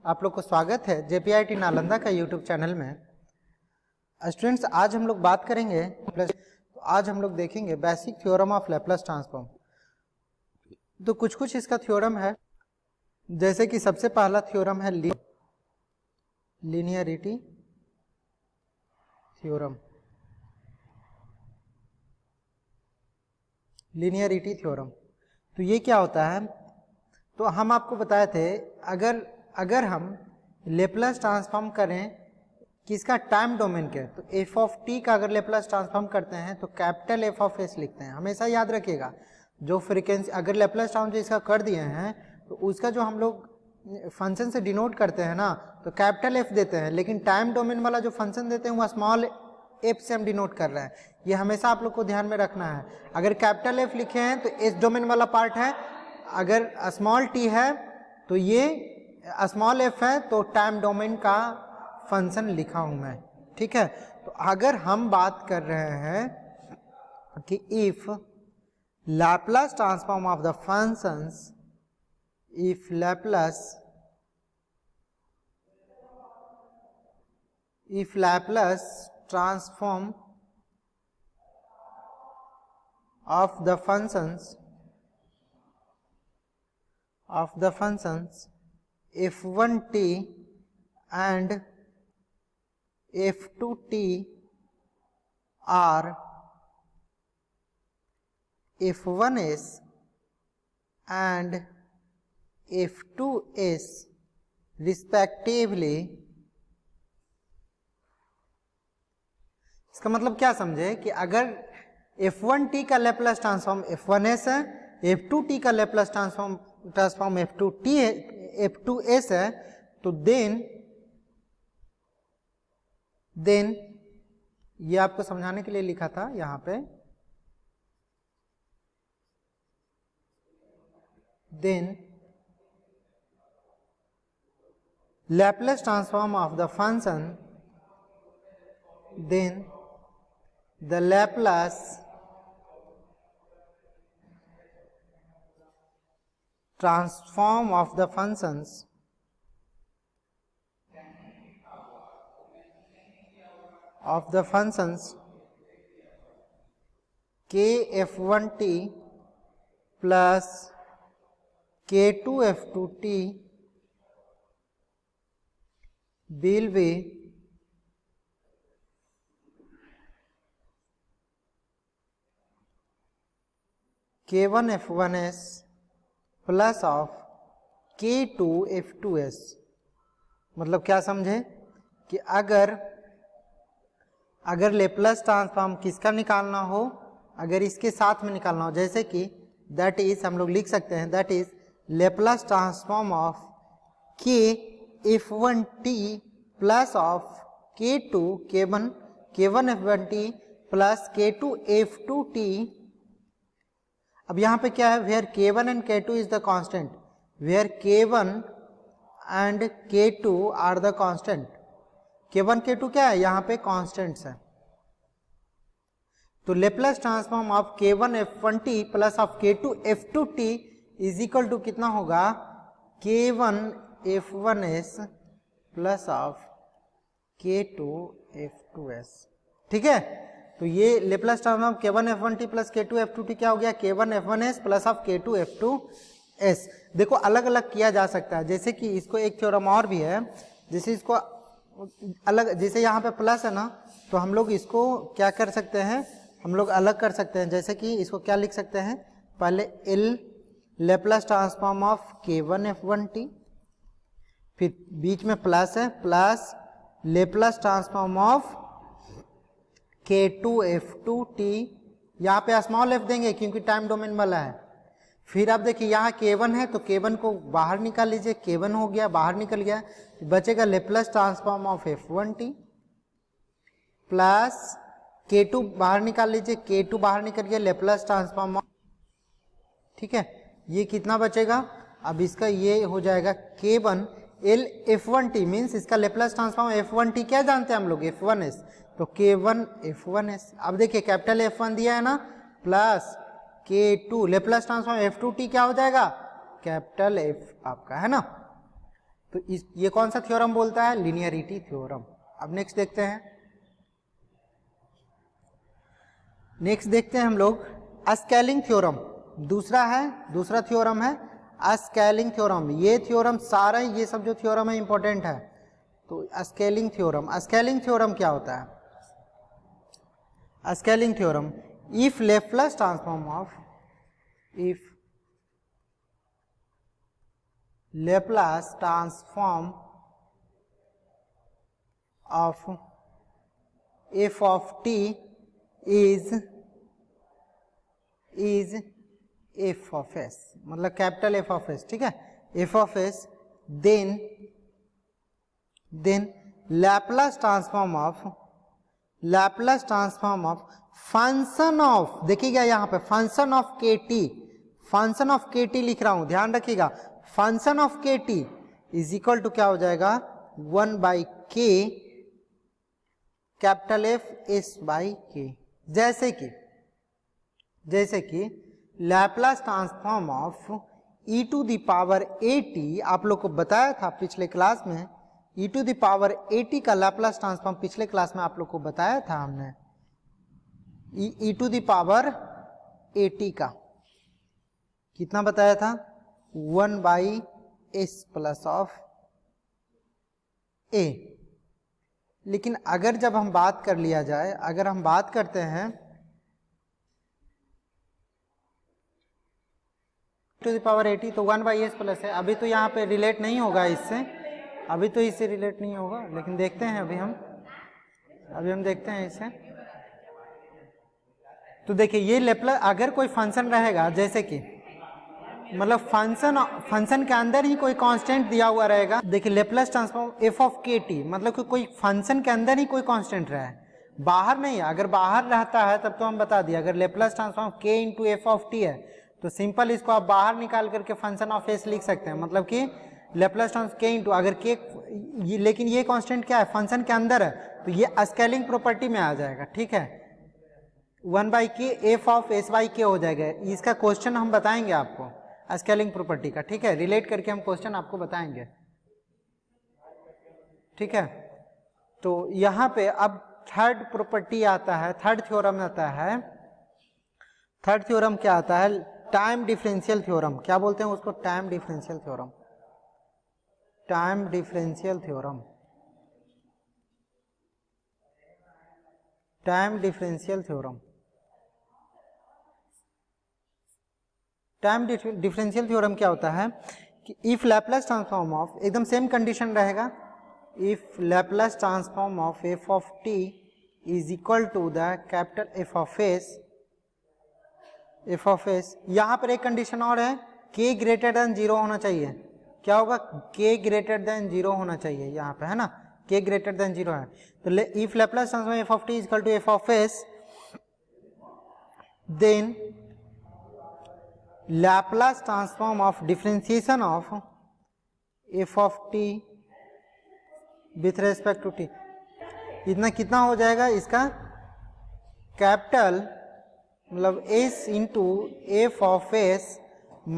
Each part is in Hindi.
आप लोग को स्वागत है JPIT नालंदा का यूट्यूब चैनल में। स्टूडेंट्स, आज हम लोग बात करेंगे आज हम लोग देखेंगे basic theorem of Laplace transform. तो कुछ इसका थ्योरम है, जैसे कि सबसे पहला थ्योरम है लीनियरिटी थ्योरम। लीनियरिटी थ्योरम तो ये क्या होता है? तो हम आपको बताए थे अगर हम लेप्लास ट्रांसफॉर्म करें किसका, टाइम डोमेन के, तो एफ ऑफ टी का अगर लेप्लास ट्रांसफॉर्म करते हैं तो कैपिटल एफ ऑफ एस लिखते हैं। हमेशा याद रखिएगा, जो फ्रीक्वेंसी अगर लेप्लास ट्रांसफॉर्म जो इसका कर दिए हैं तो उसका जो हम लोग फंक्शन से डिनोट करते हैं ना, तो कैपिटल एफ देते हैं, लेकिन टाइम डोमेन वाला जो फंक्शन देते हैं वो स्मॉल एफ से हम डिनोट कर रहे हैं। ये हमेशा आप लोग को ध्यान में रखना है। अगर कैपिटल एफ लिखे हैं तो एस डोमेन वाला पार्ट है, अगर स्मॉल टी है तो ये स्मॉल एफ है, तो टाइम डोमेन का फंक्शन लिखा हूं मैं। ठीक है, तो अगर हम बात कर रहे हैं कि if Laplace transform of the functions, if Laplace transform of the functions f1t and f2t are f1s and f2s respectively। इसका मतलब क्या समझे कि अगर f1t का लैप्लास ट्रांसफॉर्म f1s है, f2t का लैप्लास ट्रांसफॉर्म f2s है, तो देन ये आपको समझाने के लिए लिखा था यहां पे, then Laplace transform of the function, then the Laplace transform of the functions kf1t plus k2f2t will be k1f1s plus of k2f2s। मतलब क्या समझे कि अगर लेप्लास ट्रांसफॉर्म किसका निकालना हो, अगर इसके साथ में निकालना हो, जैसे कि दैट इज हम लोग लिख सकते हैं, that is Laplace transform of kf1t plus of k1f1t plus k2f2t। अब यहां पे क्या है, where k1 and k2 is the constant, where k1 and k2 are the constant. k1 k2 क्या है, यहां पे कांस्टेंट्स है। तो Laplace transform of k1f1t plus of k2f2t is equal to कितना होगा, k1f1s प्लस ऑफ k2f2s। ठीक है, तो ये Laplace transform k1f1t plus k2f2t क्या हो गया, k1f1s प्लस ऑफ k2f2s। देखो अलग अलग किया जा सकता है, जैसे कि इसको एक थ्योरम और भी है, जैसे इसको अलग, जैसे यहाँ पे प्लस है ना, तो हम लोग इसको क्या कर सकते हैं, हम लोग अलग कर सकते हैं। जैसे कि इसको क्या लिख सकते हैं, पहले l Laplace transform of k1f1t, फिर बीच में प्लस है, plus Laplace transform of k2f2t, यहाँ पे स्मॉल f देंगे क्योंकि टाइम डोमेन वाला है। फिर आप देखिए यहाँ k1 है तो k1 को बाहर निकाल लीजिए, k1 हो गया, बाहर निकल गया, बचेगा Laplace transform of f1t plus k2 बाहर निकाल लीजिए, k2 बाहर निकल गया, लेप्लास ट्रांसफॉर्म ऑफ, ठीक है, ये कितना बचेगा, अब इसका ये हो जाएगा k1 l f1t मीन्स इसका लेप्लास ट्रांसफॉर्म f1t क्या जानते हैं हम लोग, f1s, तो k1 f1s। अब देखिए कैपिटल F1 दिया है ना, plus k2 Laplace transform f2t क्या हो जाएगा, कैपिटल F आपका है ना। तो ये कौन सा थ्योरम बोलता है? Linearity theorem. अब नेक्स्ट देखते हैं, हम लोग स्केलिंग थ्योरम। दूसरा थ्योरम है स्केलिंग थ्योरम। ये थ्योरम सारा, ये सब जो थ्योरम है इंपॉर्टेंट है। तो स्केलिंग थ्योरम क्या होता है? Scaling theorem, if Laplace transform of f of t is f of s, मतलब कैपिटल F of s, ठीक है, f of s, then Laplace transform of function of, देखिएगा यहाँ पे फंक्शन ऑफ kt लिख रहा हूं, ध्यान रखिएगा, function of kt is equal to क्या हो जाएगा? 1/k capital F s/k। जैसे कि Laplace transform of e to the power at, आप लोग को बताया था पिछले क्लास में, e to the power at का लैप्लास ट्रांसफॉर्म पिछले क्लास में आप लोग को बताया था हमने। e to the power at का कितना बताया था? 1/s plus of a। लेकिन अगर जब हम बात कर लिया जाए, अगर हम बात करते हैं टू द पावर 80 तो 1/s प्लस है। अभी तो यहाँ पे रिलेट नहीं होगा इससे, अभी तो इससे रिलेट नहीं होगा, लेकिन देखते हैं अभी हम देखते हैं इसे। तो देखिए ये लेप्लास, अगर कोई फंक्शन रहेगा, जैसे कि मतलब फंक्शन के अंदर ही कोई कांस्टेंट दिया हुआ रहेगा। देखिए Laplace transform f of kt, मतलब कि कोई फंक्शन के अंदर ही कोई कांस्टेंट रहा है, बाहर नहीं है। अगर बाहर रहता है तब तो हम बता दिया, अगर Laplace transform k into f of t है तो सिंपल इसको आप बाहर निकाल करके फंक्शन ऑफ s लिख सकते हैं, मतलब कि लेप्लास ट्रांसफॉर्म k इंटू, अगर k लेकिन ये कांस्टेंट क्या है? फंक्शन के अंदर है, तो ये स्केलिंग प्रॉपर्टी में आ जाएगा, ठीक है, 1/k f of s/k हो जाएगा। इसका क्वेश्चन हम बताएंगे आपको स्केलिंग प्रॉपर्टी का, ठीक है, रिलेट करके हम क्वेश्चन आपको बताएंगे, ठीक है। तो यहां पे अब थर्ड प्रॉपर्टी आता है, थर्ड थ्योरम आता है। थर्ड थ्योरम क्या आता है? Time differential theorem. क्या बोलते हैं उसको? Time differential theorem. Time differential theorem, time differential theorem. Time differential theorem क्या होता है कि इफ लैप्लास ट्रांसफॉर्म ऑफ, एकदम सेम कंडीशन रहेगा, if Laplace transform of f of t is equal to the capital f of s। यहां पर एक कंडीशन और है, k ग्रेटर देन 0 होना चाहिए। क्या होगा? k ग्रेटर देन 0 होना चाहिए यहाँ पे, है ना, k ग्रेटर देन 0 है। तो if Laplace transform f of t is equal to f of s, then Laplace transform of differentiation of f of t with respect to t, इतना कितना हो जाएगा इसका? कैपिटल मतलब s into f of s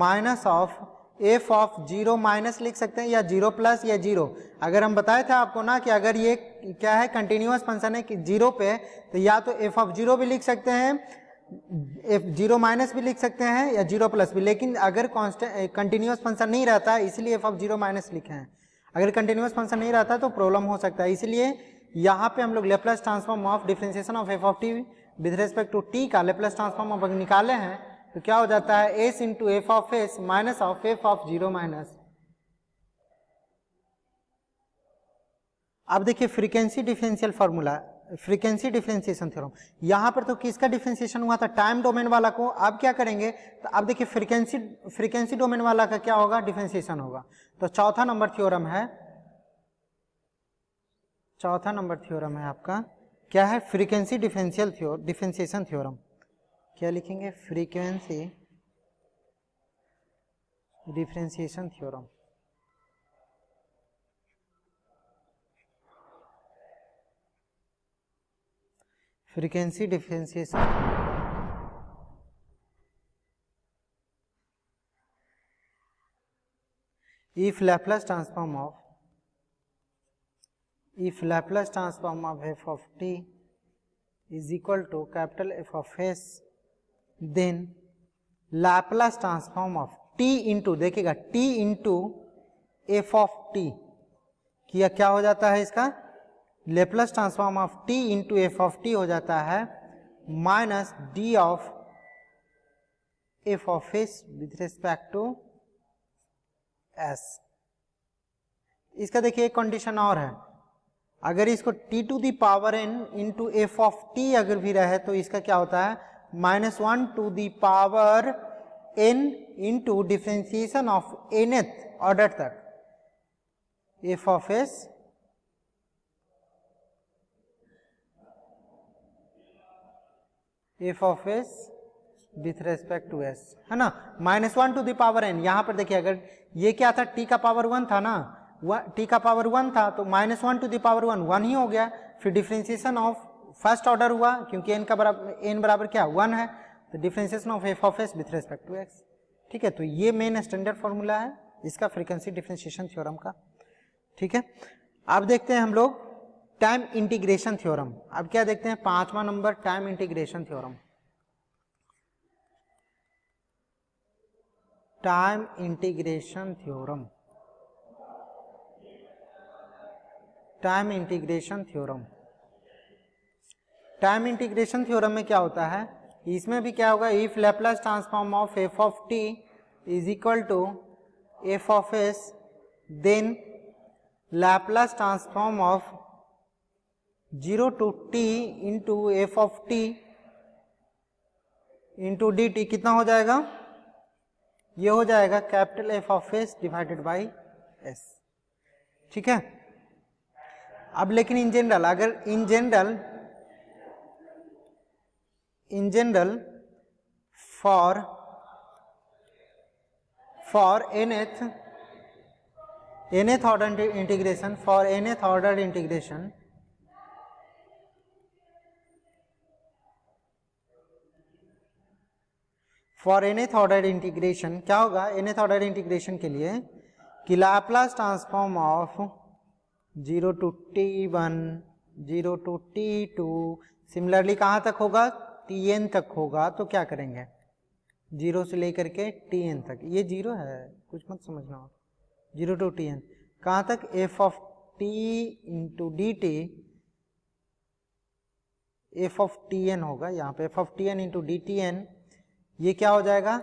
minus of f of 0 minus लिख सकते हैं, या 0 प्लस या 0। अगर हम बताए थे आपको ना कि अगर ये क्या है, कंटिन्यूअस फंक्शन है कि 0 पे, तो या तो f of 0 भी लिख सकते हैं, f0 माइनस भी लिख सकते हैं, या 0 प्लस भी। लेकिन अगर कांस्टेंट कंटिन्यूअस फंक्शन नहीं रहता है, इसलिए f of 0 माइनस लिखे हैं। अगर कंटिन्यूअस फंक्शन नहीं रहता तो प्रॉब्लम हो सकता है, इसलिए यहाँ पे हम लोग Laplace transform of differentiation of f of t with respect to t का लेप्लास ट्रांसफॉर्म अगर निकाले हैं तो क्या हो जाता है? s into f of s minus of f of 0 minus. अब देखिए frequency differential formula, frequency differentiation theorem. यहां पर तो किसका डिफरेंशिएशन हुआ था? टाइम डोमेन वाला को। अब क्या करेंगे? तो अब देखिए फ्रीक्वेंसी डोमेन वाला का क्या होगा? डिफरेंशिएशन होगा। तो चौथा नंबर थ्योरम है आपका, क्या है? Frequency differentiation theorem. क्या लिखेंगे? Frequency differentiation theorem. Frequency differentiation, if Laplace transform of if Laplace transform of F of T is equal to capital F of S, then Laplace transform of T into, देखिएगा T into F of T किया, क्या हो जाता है इसका Laplace transform of T into F of T हो जाता है minus D of F of S with respect to S. इसका देखिए एक कंडीशन और है, अगर इसको T to the power N into F of T अगर भी रहे तो इसका क्या होता है -1 to the power N into differentiation of Nth order तक F of S with respect to S, है ना, -1 टू द पावर एन। यहां पर देखिए अगर ये क्या था टी का पावर 1 था ना, टी का पावर 1 था तो -1 टू द पावर 1 ही हो गया, फिर डिफ्रेंसिएशन ऑफ फर्स्ट ऑर्डर हुआ क्योंकि एन का बराबर एन बराबर क्या 1 है, तो differentiation of F of S with respect to X. ठीक है, तो ये मेन स्टैंडर्ड फॉर्मूला है इसका फ्रीक्वेंसी डिफ्रेंसिएशन थ्योरम का। ठीक है, अब देखते हैं हम लोग टाइम इंटीग्रेशन थ्योरम। अब क्या देखते हैं 5वां number time integration theorem. Time integration theorem, time integration theorem. Time integration theorem में क्या होता है, इसमें भी क्या होगा, if Laplace transform of F of T is equal to F of S, then Laplace transform of 0 to T into F of T into D T कितना हो जाएगा, ये हो जाएगा capital F of S divided by S. ठीक है, अब लेकिन इन जनरल, अगर in general for nth order integration, for nth order integration for nth order integration क्या होगा, nth ऑर्डर इंटीग्रेशन के लिए कि Laplace transform of 0 to t1 0 to t2 similarly कहाँ तक होगा tn तक होगा, तो क्या करेंगे 0 से लेकर के tn तक, ये 0 है कुछ मत समझना हो, 0 टू tn कहाँ तक f of t into D T, F of tn होगा यहाँ पे, f of tn into D T N, ये क्या हो जाएगा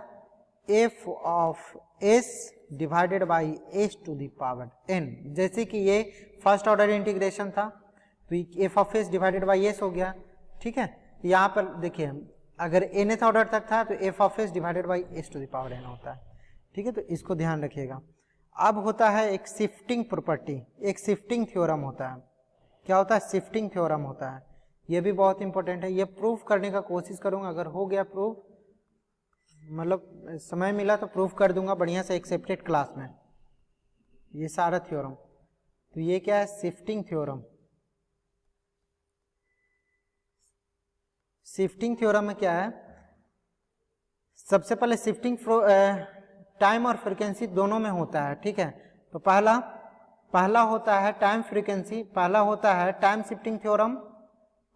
f of s divided by s to the power n। जैसे कि ये फर्स्ट ऑर्डर इंटीग्रेशन था तो f of s divided by s हो गया। ठीक है, यहाँ पर देखिए अगर nth ऑर्डर तक था तो f of s divided by s to the power n होता है। ठीक है, तो इसको ध्यान रखिएगा। अब होता है एक शिफ्टिंग प्रॉपर्टी, एक शिफ्टिंग थ्योरम होता है। क्या होता है, शिफ्टिंग थ्योरम होता है, ये भी बहुत इंपॉर्टेंट है, ये प्रूफ करने का कोशिश करूंगा, अगर हो गया प्रूफ, मतलब समय मिला तो प्रूफ कर दूंगा बढ़िया से एक सेपरेट क्लास में ये सारा थ्योरम। तो ये क्या है, शिफ्टिंग थ्योरम। शिफ्टिंग थ्योरम में क्या है, सबसे पहले शिफ्टिंग टाइम और फ्रीक्वेंसी दोनों में होता है। ठीक है, तो पहला होता है टाइम फ्रीक्वेंसी, पहला होता है टाइम शिफ्टिंग थ्योरम।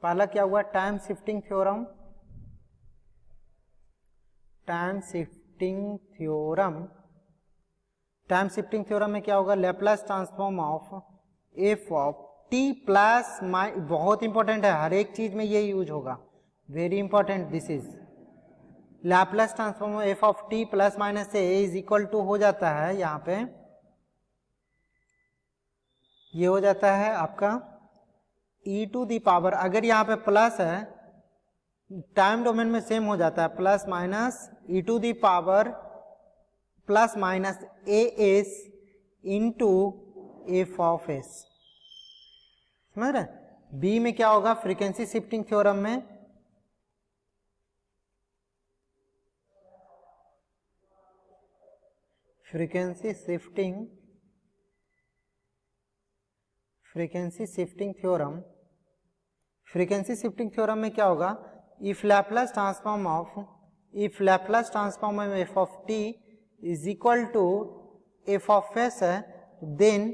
पहला क्या हुआ, time shifting theorem. Time shifting theorem, time shifting theorem में क्या होगा, Laplace transform of F of T plus माइ, बहुत इंपॉर्टेंट है, हर एक चीज में ये यूज होगा, very important this is, Laplace transform of F of T plus minus A is equal to हो जाता है, यहाँ पे ये हो जाता है आपका e टू दी पावर, अगर यहाँ पे प्लस है टाइम डोमेन में सेम हो जाता है, plus minus e to the power plus minus A S into F of S. समझ रहे, बी में क्या होगा, फ्रीक्वेंसी शिफ्टिंग थ्योरम में frequency shifting theorem, frequency shifting theorem में क्या होगा, if Laplace transform of F of T is equal to F of S है, then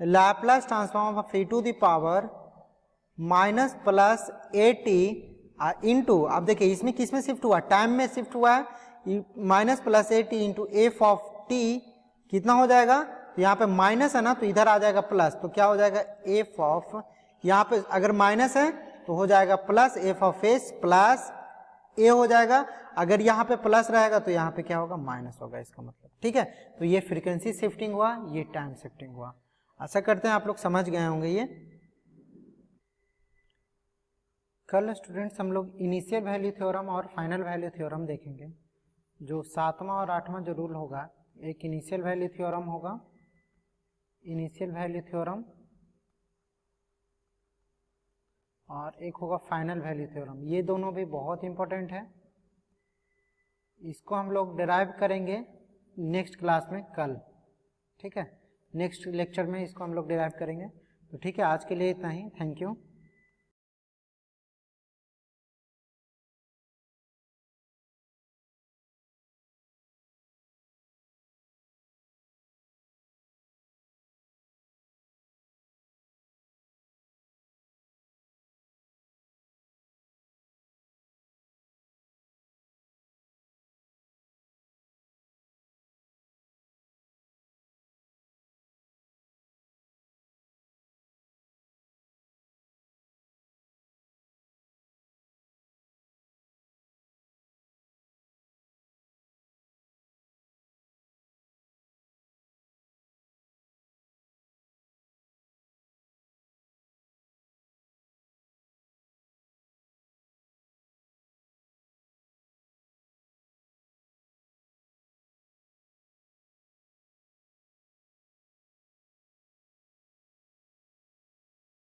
Laplace transform of e to the power minus plus AT into, अब देखिए इसमें किस में शिफ्ट हुआ, टाइम में शिफ्ट हुआ है, minus plus AT into F of T कितना हो जाएगा, तो यहाँ पे माइनस है ना तो इधर आ जाएगा प्लस, तो क्या हो जाएगा एफ ऑफ, यहाँ पे अगर माइनस है तो हो जाएगा plus F of S plus A हो जाएगा, अगर यहाँ पे प्लस रहेगा तो यहाँ पे क्या होगा माइनस होगा, इसका मतलब ठीक है। तो ये फ्रीक्वेंसी शिफ्टिंग हुआ, ये टाइम शिफ्टिंग हुआ। आशा करते हैं आप लोग समझ गए होंगे ये। कल स्टूडेंट्स हम लोग इनिशियल वैल्यू थ्योरम और फाइनल वैल्यू थ्योरम देखेंगे। जो 7वां और 8वां जो रूल होगा, एक इनिशियल वैल्यू थ्योरम होगा, इनिशियल वैल्यू थ्योरम, और एक होगा फाइनल वैल्यू थ्योरम। ये दोनों भी बहुत इंपॉर्टेंट है, इसको हम लोग डिराइव करेंगे नेक्स्ट क्लास में कल, ठीक है, नेक्स्ट लेक्चर में इसको हम लोग डिराइव करेंगे। तो ठीक है, आज के लिए इतना ही, थैंक यू।